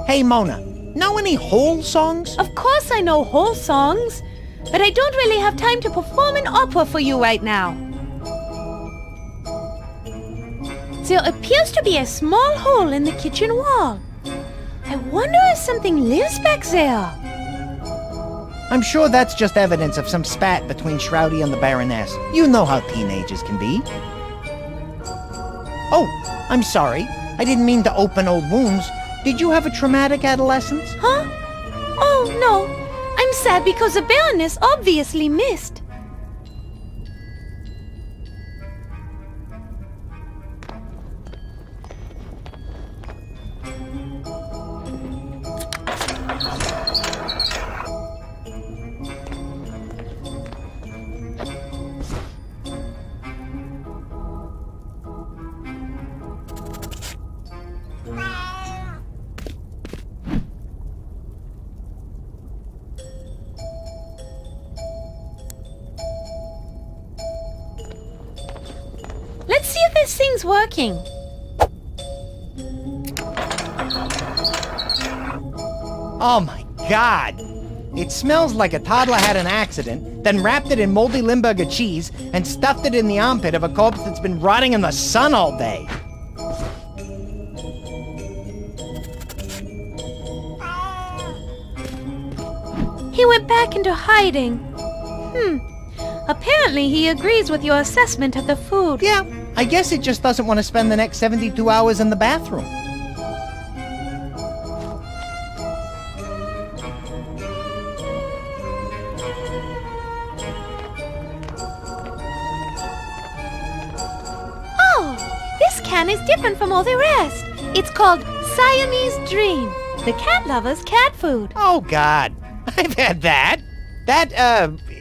Hey, Mona, know any whole songs? Of course I know whole songs, but I don't really have time to perform an opera for you right now. There appears to be a small hole in the kitchen wall. I wonder if something lives back there. I'm sure that's just evidence of some spat between Shroudy and the Baroness. You know how teenagers can be. Oh, I'm sorry. I didn't mean to open old wounds. Did you have a traumatic adolescence? Huh? Oh, no. I'm sad because the Baroness obviously missed. Let's see if this thing's working. Oh my God! It smells like a toddler had an accident, then wrapped it in moldy Limburger cheese and stuffed it in the armpit of a corpse that's been rotting in the sun all day. He went back into hiding. Apparently he agrees with your assessment of the food. Yeah, I guess it just doesn't want to spend the next 72 hours in the bathroom. Oh, this can is different from all the rest. It's called Siamese Dream, the cat lover's cat food. Oh God, I've had that. That,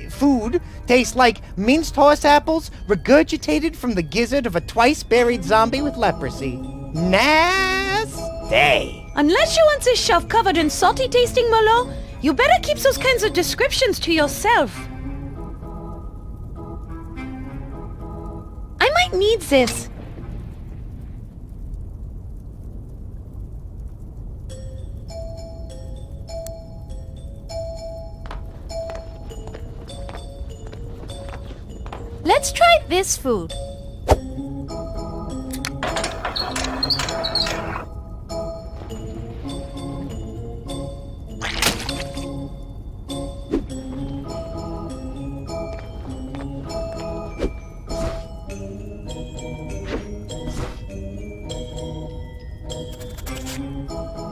food tastes like minced horse apples regurgitated from the gizzard of a twice-buried zombie with leprosy. Nasty. Unless you want this shelf covered in salty-tasting Merlot, you better keep those kinds of descriptions to yourself. I might need this. Let's try this food.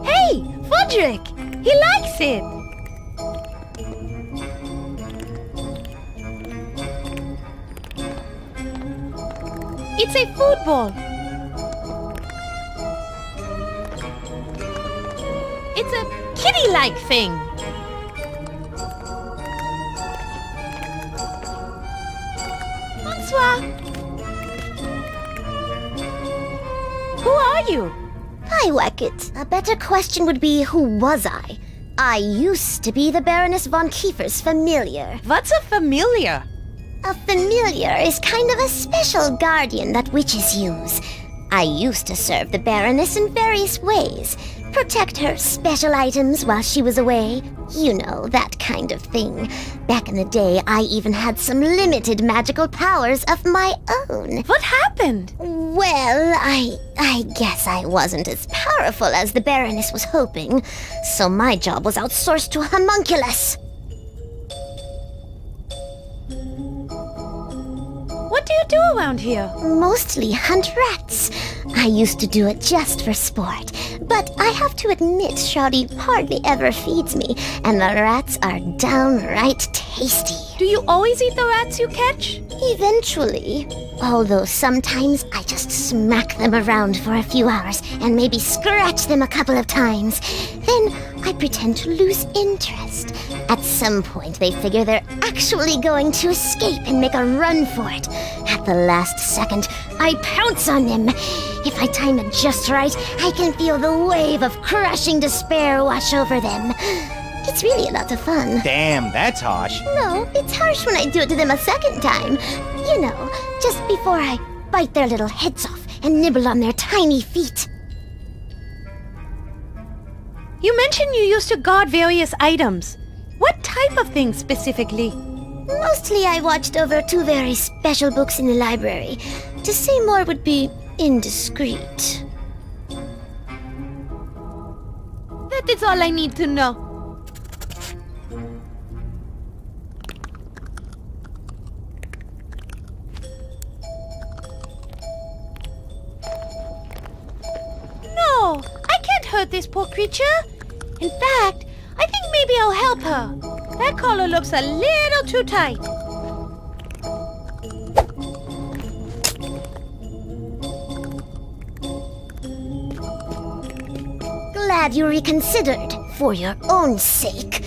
Hey, Fudrick! He likes it! It's a food ball. It's a kitty-like thing. Bonsoir. Who are you? Hi, Wackett. A better question would be, who was I? I used to be the Baroness von Kiefer's familiar. What's a familiar? A familiar is kind of a special guardian that witches use. I used to serve the Baroness in various ways. Protect her special items while she was away. You know, that kind of thing. Back in the day, I even had some limited magical powers of my own. What happened? Well, I guess I wasn't as powerful as the Baroness was hoping, so my job was outsourced to a homunculus. What do you do around here? Mostly hunt rats. I used to do it just for sport, but I have to admit Shroudy hardly ever feeds me, and the rats are downright tasty. Do you always eat the rats you catch? Eventually. Although sometimes I just smack them around for a few hours and maybe scratch them a couple of times. Then I pretend to lose interest. At some point, they figure they're actually going to escape and make a run for it. At the last second, I pounce on them. If I time it just right, I can feel the wave of crushing despair wash over them. It's really a lot of fun. Damn, that's harsh. No, it's harsh when I do it to them a second time. You know, just before I bite their little heads off and nibble on their tiny feet. You mentioned you used to guard various items. What type of things specifically? Mostly I watched over 2 very special books in the library. To say more would be indiscreet. That is all I need to know. No, I can't hurt this poor creature. In fact, I think maybe I'll help her. That collar looks a little too tight. Glad you reconsidered, for your own sake.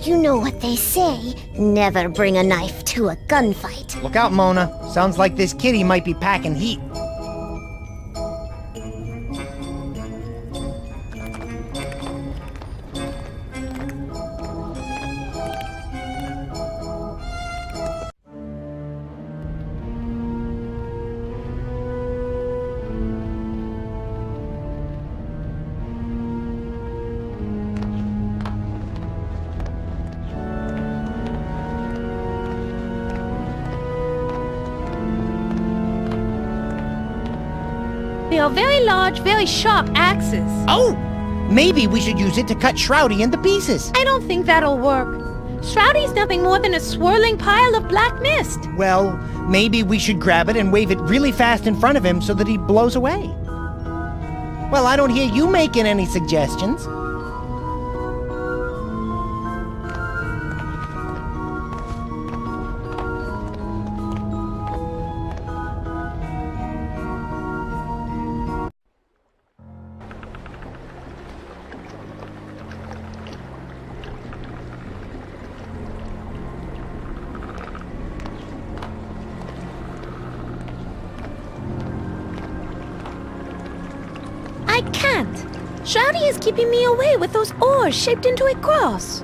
You know what they say, never bring a knife to a gunfight. Look out, Mona. Sounds like this kitty might be packing heat. They are very large, very sharp axes. Oh! Maybe we should use it to cut Shroudy into pieces. I don't think that'll work. Shroudy's nothing more than a swirling pile of black mist. Well, maybe we should grab it and wave it really fast in front of him so that he blows away. Well, I don't hear you making any suggestions. I can't. Shroudy is keeping me away with those oars shaped into a cross.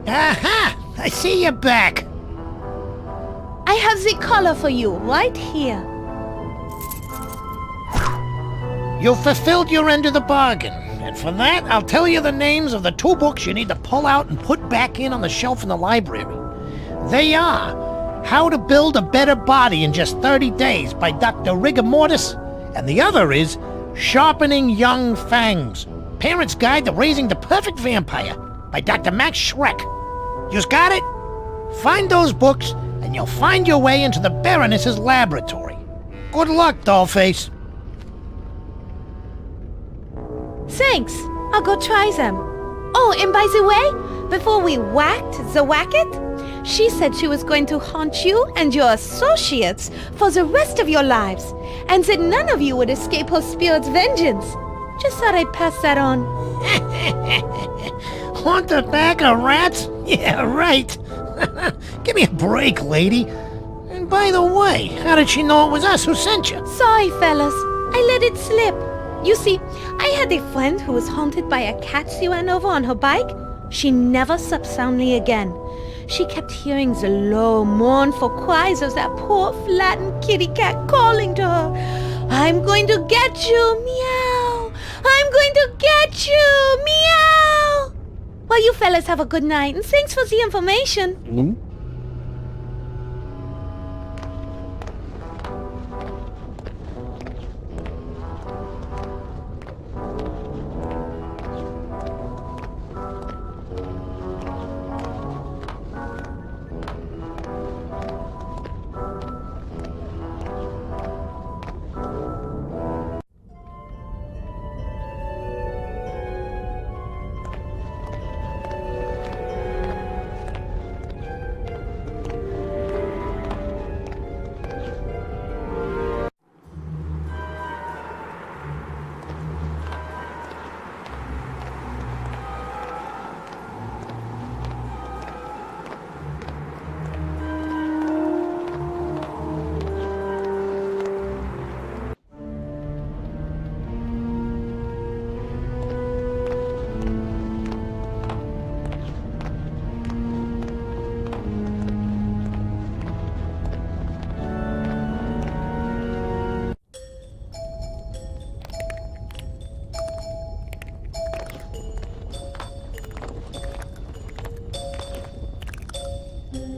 Aha! I see you back. I have the collar for you right here. You fulfilled your end of the bargain. And for that, I'll tell you the names of the 2 books you need to pull out and put back in on the shelf in the library. They are How to Build a Better Body in Just 30 Days by Dr. Rigor Mortis, and the other is Sharpening Young Fangs, Parent's Guide to Raising the Perfect Vampire by Dr. Max Schreck. You got it? Find those books, and you'll find your way into the Baroness's laboratory. Good luck, Dollface. Thanks. I'll go try them. Oh, and by the way, before we whacked the whacket, she said she was going to haunt you and your associates for the rest of your lives, and that none of you would escape her spirit's vengeance. Just thought I'd pass that on. Want the bag of rats? Yeah, right. Give me a break, lady. And by the way, how did she know it was us who sent you? Sorry, fellas. I let it slip. You see, I had a friend who was haunted by a cat she ran over on her bike. She never slept soundly again. She kept hearing the low, mournful cries of that poor, flattened kitty cat calling to her. I'm going to get you, meow. I'm going to get you, meow. Well, you fellas have a good night, and thanks for the information.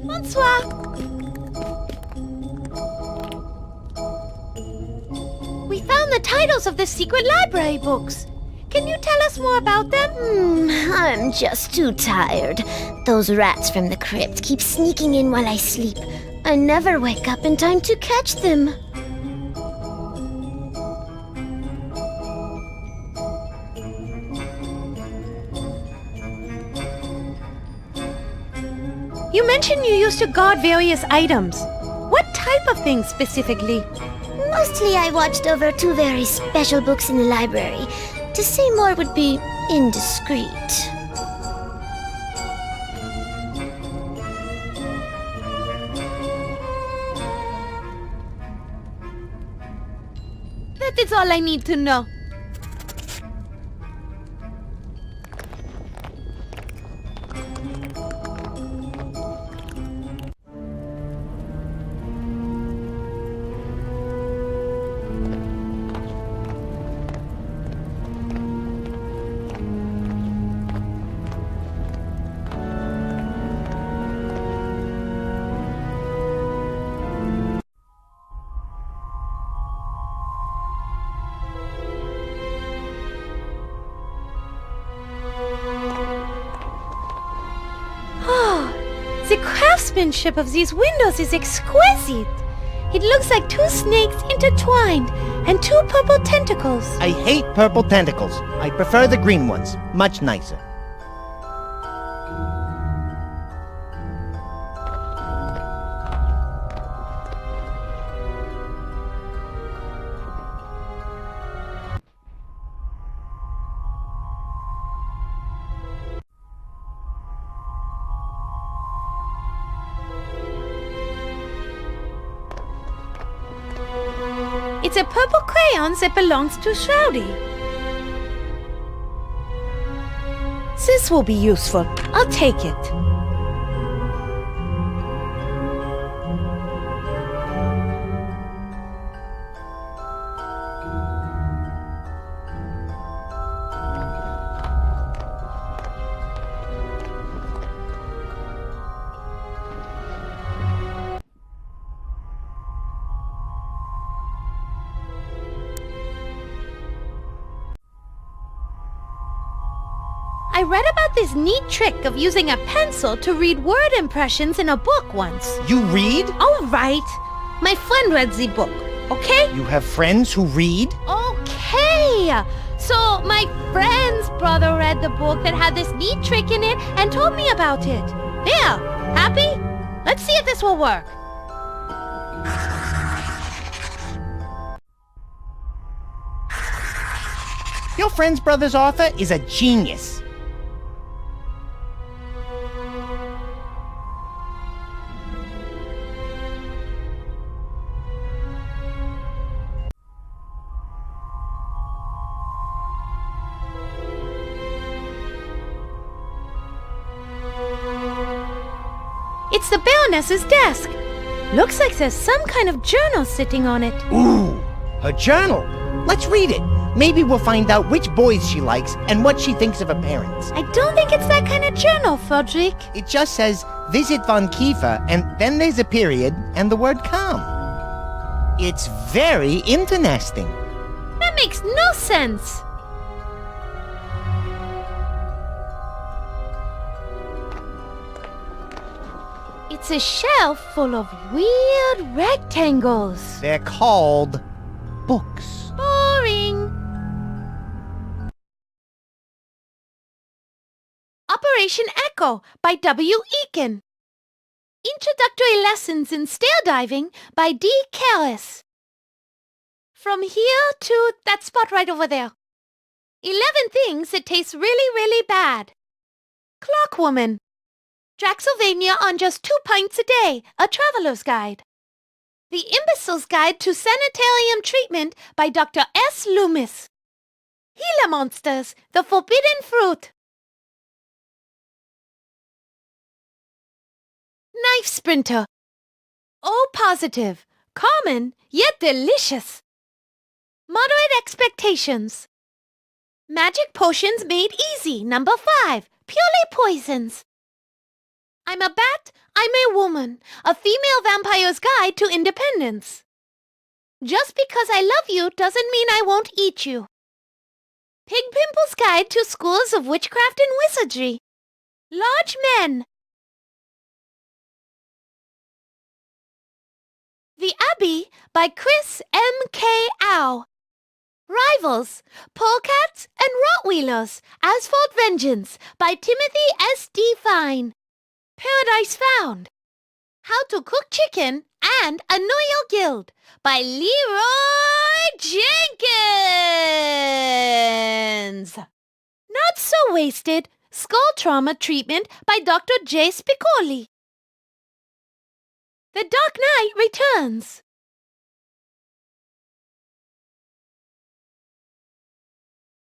Bonsoir. We found the titles of the secret library books. Can you tell us more about them? I'm just too tired. Those rats from the crypt keep sneaking in while I sleep. I never wake up in time to catch them. You mentioned you used to guard various items. What type of things specifically? Mostly I watched over 2 very special books in the library. To say more would be indiscreet. That is all I need to know. The craftsmanship of these windows is exquisite. It looks like 2 snakes intertwined and 2 purple tentacles. I hate purple tentacles. I prefer the green ones. Much nicer. It's a purple crayon that belongs to Shroudy. This will be useful. I'll take it. I read about this neat trick of using a pencil to read word impressions in a book once. You read? All right. My friend read the book, okay? You have friends who read? Okay. So my friend's brother read the book that had this neat trick in it and told me about it. There. Happy? Let's see if this will work. Your friend's brother's author is a genius. It's the Baroness's desk. Looks like there's some kind of journal sitting on it. Ooh, her journal. Let's read it. Maybe we'll find out which boys she likes and what she thinks of her parents. I don't think it's that kind of journal, Frederick. It just says, visit Von Kiefer, and then there's a period and the word come. It's very interesting. That makes no sense. It's a shelf full of weird rectangles. They're called books. Boring. Operation Echo by W. Eakin. Introductory Lessons in Stair Diving by D. Callis. From here to that spot right over there. 11 things that taste really, really bad. Clockwoman. Draxylvania on just 2 pints a day, a traveler's guide. The Imbecile's Guide to Sanitarium Treatment by Dr. S. Loomis. Gila Monsters, the Forbidden Fruit. Knife Sprinter. O positive, common, yet delicious. Moderate expectations. Magic Potions Made Easy, number 5, purely poisons. I'm a bat, I'm a woman, a female vampire's guide to independence. Just because I love you doesn't mean I won't eat you. Pig Pimple's Guide to Schools of Witchcraft and Wizardry. Large Men. The Abbey by Chris M. K. Au. Rivals, Polecats and Rottweilers, Asphalt Vengeance by Timothy S. D. Fine. Paradise Found. How to Cook Chicken and Annoy Your Guild by Leroy Jenkins. Not So Wasted, Skull Trauma Treatment by Dr. J. Spicoli. The Dark Knight Returns.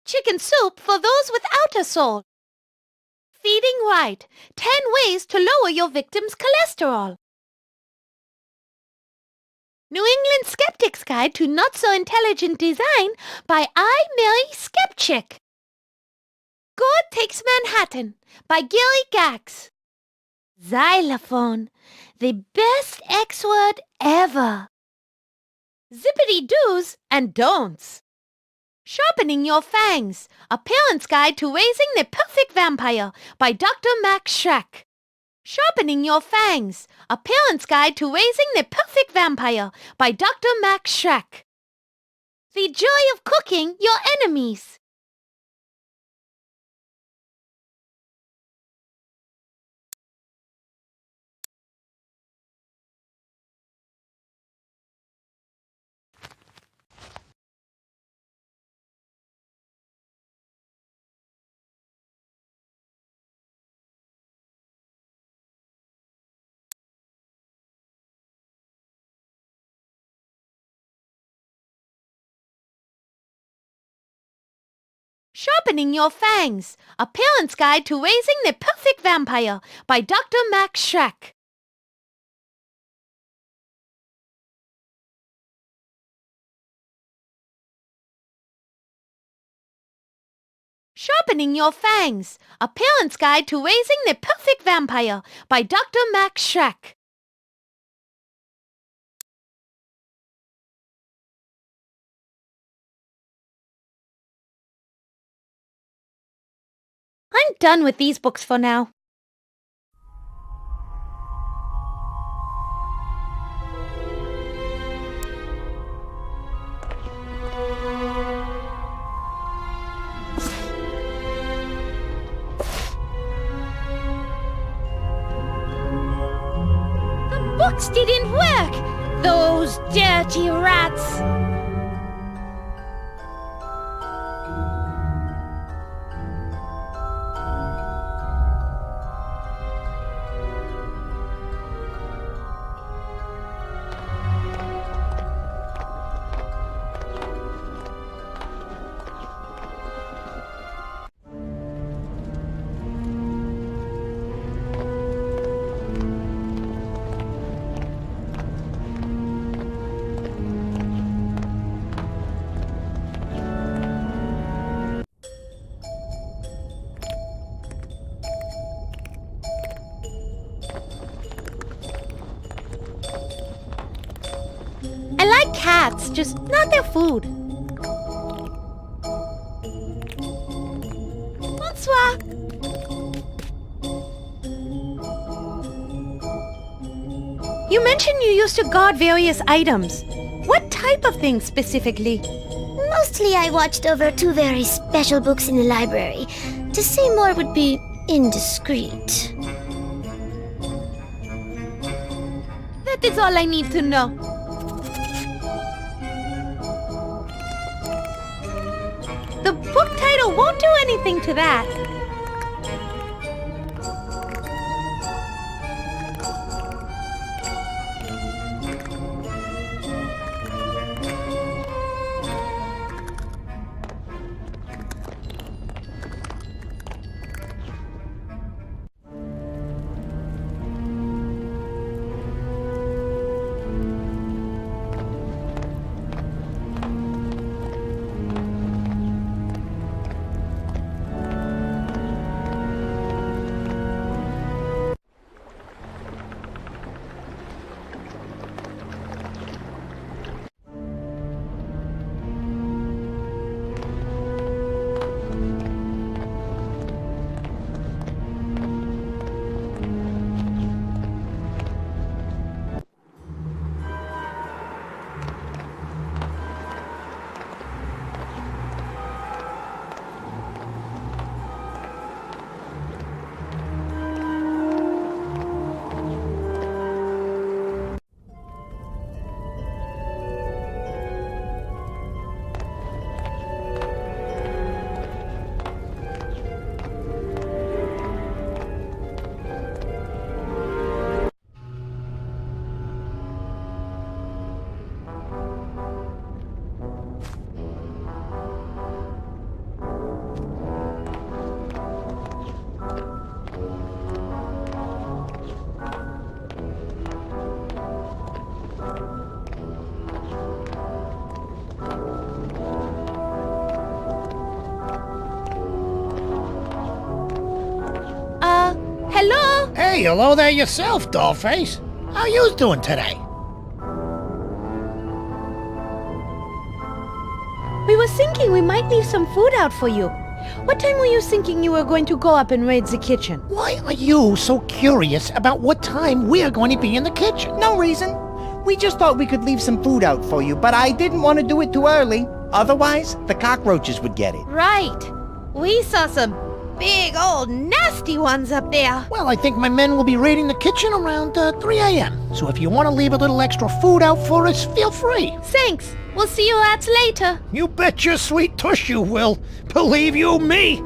Chicken Soup for Those Without a Soul. Feeding Right, 10 Ways to Lower Your Victim's Cholesterol. New England Skeptic's Guide to Not-So-Intelligent Design by I. Mary Skepchick. God Takes Manhattan by Gilly Gax. Xylophone, the best X word ever. Zippity do's and don'ts. Sharpening Your Fangs, A Parent's Guide to Raising the Perfect Vampire by Dr. Max Schreck. Sharpening Your Fangs, A Parent's Guide to Raising the Perfect Vampire by Dr. Max Schreck. The Joy of Cooking Your Enemies. Sharpening Your Fangs, A Parent's Guide to Raising the Perfect Vampire by Dr. Max Schreck. Sharpening Your Fangs, A Parent's Guide to Raising the Perfect Vampire by Dr. Max Schreck. I'm done with these books for now. The books didn't work! Those dirty rats! cats, just not their food. Bonsoir. You mentioned you used to guard various items. What type of things specifically? Mostly I watched over 2 very special books in the library. To say more would be indiscreet. That is all I need to know. The book title won't do anything to that. Hello? Hey, hello there yourself, Dollface. How you doing today? We were thinking we might leave some food out for you. What time were you thinking you were going to go up and raid the kitchen? Why are you so curious about what time we're going to be in the kitchen? No reason. We just thought we could leave some food out for you, but I didn't want to do it too early. Otherwise, the cockroaches would get it. Right. We saw some big old nasty ones up there. Well, I think my men will be raiding the kitchen around 3 a.m. So if you want to leave a little extra food out for us, feel free. Thanks. We'll see you lads later. You bet your sweet tush you will. Believe you me.